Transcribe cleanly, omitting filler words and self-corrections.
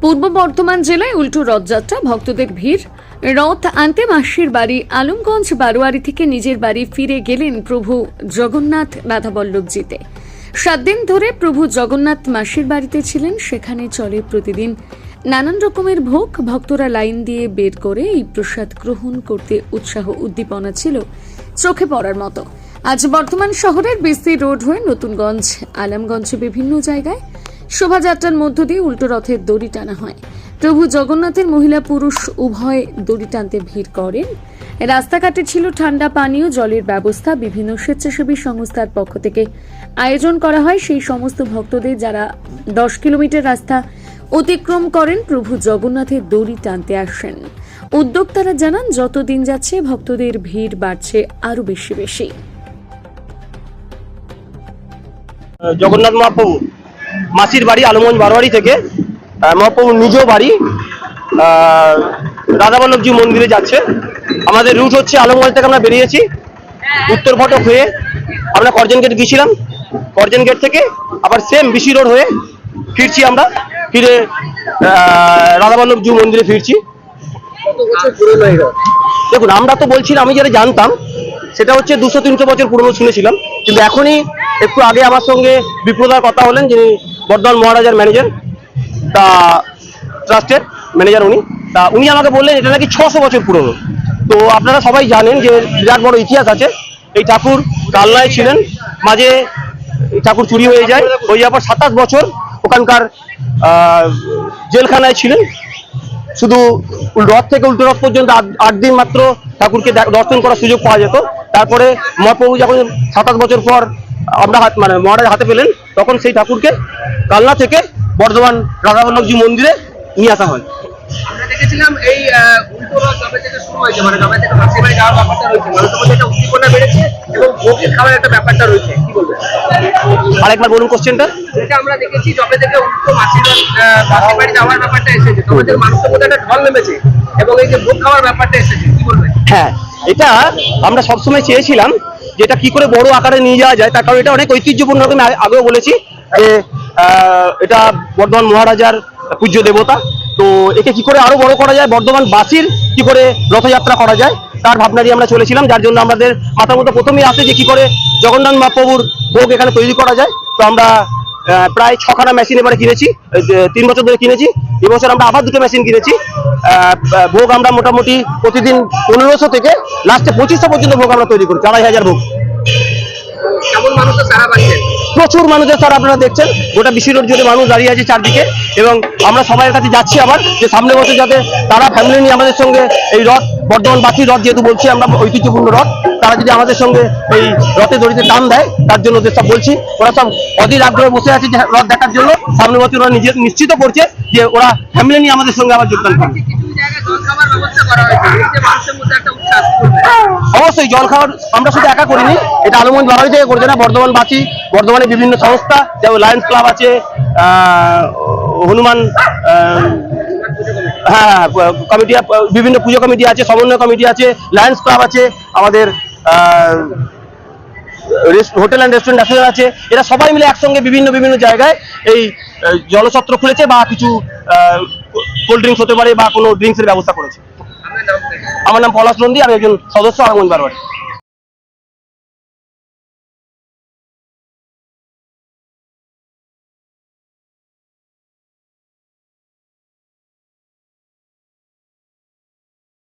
পূর্ব বর্ধমান জেলায় উল্টো রথযাত্রা, ভক্তদের ভিড়। রথ আনতে মাসির বাড়ি আলমগঞ্জ বারোয়ারি থেকে নিজের বাড়ি ফিরে গেলেন প্রভু জগন্নাথ রাধাবল্লভজিতে। 7 দিন ধরে প্রভু জগন্নাথ মাসির বাড়িতে ছিলেন। সেখানে চলে প্রতিদিন নানান রকমের ভোগ। ভক্তরা লাইন দিয়ে বের করে এই প্রসাদ গ্রহণ করতে উৎসাহ উদ্দীপনা ছিল চোখে পড়ার মতো। আজ বর্ধমান শহরের বিসি রোড হয়ে নতুনগঞ্জ, আলমগঞ্জে বিভিন্ন জায়গায় শোভাযাত্রার মধ্য দিয়ে উল্টো রথের দড়ি টানা হয়। প্রভু জগন্নাথের মহিলা পুরুষ উভয় দড়ি টানতে ভিড় করেন। রাস্তাঘাটে ছিল ঠান্ডা পানীয় জলের ব্যবস্থা। বিভিন্ন স্বেচ্ছাসেবী সংস্থার পক্ষ থেকে আয়োজন করা হয় সেই সমস্ত ভক্তদের যারা 10 কিলোমিটার রাস্তা অতিক্রম করেন প্রভু জগন্নাথের দড়ি টানতে আসেন। উদ্যোক্তারা জানান, যত দিন যাচ্ছে ভক্তদের ভিড় বাড়ছে আরো বেশি বেশি। জগন্নাথ মহাপ্রভু মাসির বাড়ি আলমগঞ্জ বারোয়ারি থেকে মহাপ্রভুর নিজ বাড়ি রাধাবল্লভজি মন্দিরে যাচ্ছে। আমাদের রুট হচ্ছে আলমগঞ্জ থেকে আমরা বেরিয়েছি, উত্তর ফটক হয়ে আমরা করজন গেট গিয়েছিলাম। করজন গেট থেকে আবার সেম বিসি রোড হয়ে ফিরছি। আমরা ফিরে রাধাবল্লভজি মন্দিরে ফিরছি। দেখুন, আমরা তো বলছিলাম, আমি যেটা জানতাম সেটা হচ্ছে 200-300 বছর পুরনো শুনেছিলাম, কিন্তু এখনই একটু আগে আমার সঙ্গে বিপ্রদার কথা হলেন, যিনি বর্ধমান মহারাজার ম্যানেজার, তা ট্রাস্টের ম্যানেজার উনি আমাকে বললেন এটা নাকি 600 বছর পুরনো। তো আপনারা সবাই জানেন যে বিরাট বড় ইতিহাস আছে। এই ঠাকুর কালনায় ছিলেন, মাঝে এই ঠাকুর চুরি হয়ে যায়, হয়ে যাওয়ার পর 27 বছর ওখানকার জেলখানায় ছিলেন। শুধু রথ থেকে উল্টো রথ পর্যন্ত 8 দিন মাত্র ঠাকুরকে দর্শন করার সুযোগ পাওয়া যেত। তারপরে মহাপ্রভু যখন 27 বছর পর আমরা মহারাজ হাতে পেলেন, তখন সেই ঠাকুরকে কালনা থেকে বর্ধমান রাধাবল্লভজি মন্দিরে নিয়ে আসা হয়। আমরা দেখেছিলাম এই উল্টো রথ যবে থেকে শুরু হয়েছে, মানে যবে থেকে মাসির বাড়ি যাওয়ার ব্যাপারটা রয়েছে, মানুষের মধ্যে একটা উদ্দীপনা বেড়েছে এবং ভোগের খাবার একটা ব্যাপারটা রয়েছে, কি বলবেন? আরেকবার বলুন কোশ্চেনটা। যেটা আমরা দেখেছি যবে থেকে উল্টো মাসির বাড়ি যাওয়ার ব্যাপারটা এসেছে, তবে থেকে মানুষের মধ্যে একটা ঢল নেমেছে এবং এই যে ভোগ খাওয়ার ব্যাপারটা এসেছে, কি বলবেন? হ্যাঁ, এটা আমরা সবসময় চেয়েছিলাম যে এটা কি করে বড় আকারে নিয়ে যাওয়া যায়, তার কারণ এটা অনেক ঐতিহ্যপূর্ণ। আমি আগেও বলেছি যে এটা বর্ধমান মহারাজার পূজ্য দেবতা। তো একে কি করে আরো বড় করা যায়, বর্ধমান বাসীর কি করে রথযাত্রা করা যায়, তার ভাবনা দিয়ে আমরা চলেছিলাম। যার জন্য আমাদের মাথার মধ্যে প্রথমেই আসে যে কি করে জগন্নাথ মহাপ্রভুর ভোগ এখানে তৈরি করা যায়। তো আমরা প্রায় 6খানা মেশিন এবারে কিনেছি, 3 বছর ধরে কিনেছি। এবছর আমরা আবার 2টো মেশিন কিনেছি। ভোগ আমরা মোটামুটি প্রতিদিন 1500 থেকে লাস্টে 2500 পর্যন্ত ভোগ আমরা তৈরি করি, 2500 ভোগ। কেমন মানুষের সারা পাচ্ছেন? প্রচুর মানুষের সারা আপনারা দেখছেন, গোটা বিসি রোড জুড়ে মানুষ দাঁড়িয়ে আছে চারদিকে। এবং আমরা সবাই কাছে যাচ্ছি আবার যে সামনে বছর যাতে তারা ফ্যামিলি নিয়ে আমাদের সঙ্গে এই রথ, বর্ধমান বাসীর রথ যেহেতু বলছি আমরা ঐতিহ্যপূর্ণ রথ, তারা যদি আমাদের সঙ্গে এই রথে দড়িতে টান দেয়, তার জন্য ওদের সব বলছি। ওরা সব অধীর আগ্রহে বসে আছে যে রথ দেখার জন্য। সামনে বছর ওরা নিজে নিশ্চিত করছে যে ওরা ফ্যামিলি নিয়ে আমাদের সঙ্গে আবার যোগদান করবে। অবশ্যই জল খাওয়ার আমরা শুধু একা করিনি, এটা আলমগঞ্জ বারোয়ারি থেকে করছে না, বর্ধমানবাসী, বর্ধমানের বিভিন্ন সংস্থা, যেমন লায়ন্স ক্লাব আছে, হনুমান কমিটি, বিভিন্ন পুজো কমিটি আছে, সমন্বয় কমিটি আছে, লায়ন্স ক্লাব আছে, আমাদের হোটেল অ্যান্ড রেস্টুরেন্ট অ্যাসোসিয়েশন আছে। এরা সবাই মিলে একসঙ্গে বিভিন্ন বিভিন্ন জায়গায় এই জলছত্র খুলেছে বা কিছু কোল্ড ড্রিঙ্কস হতে পারে বা কোনো ড্রিঙ্কসের ব্যবস্থা করেছে। আমার নাম পলাশ নন্দী, আমি একজন সদস্য আলমগঞ্জ বারোয়ারি।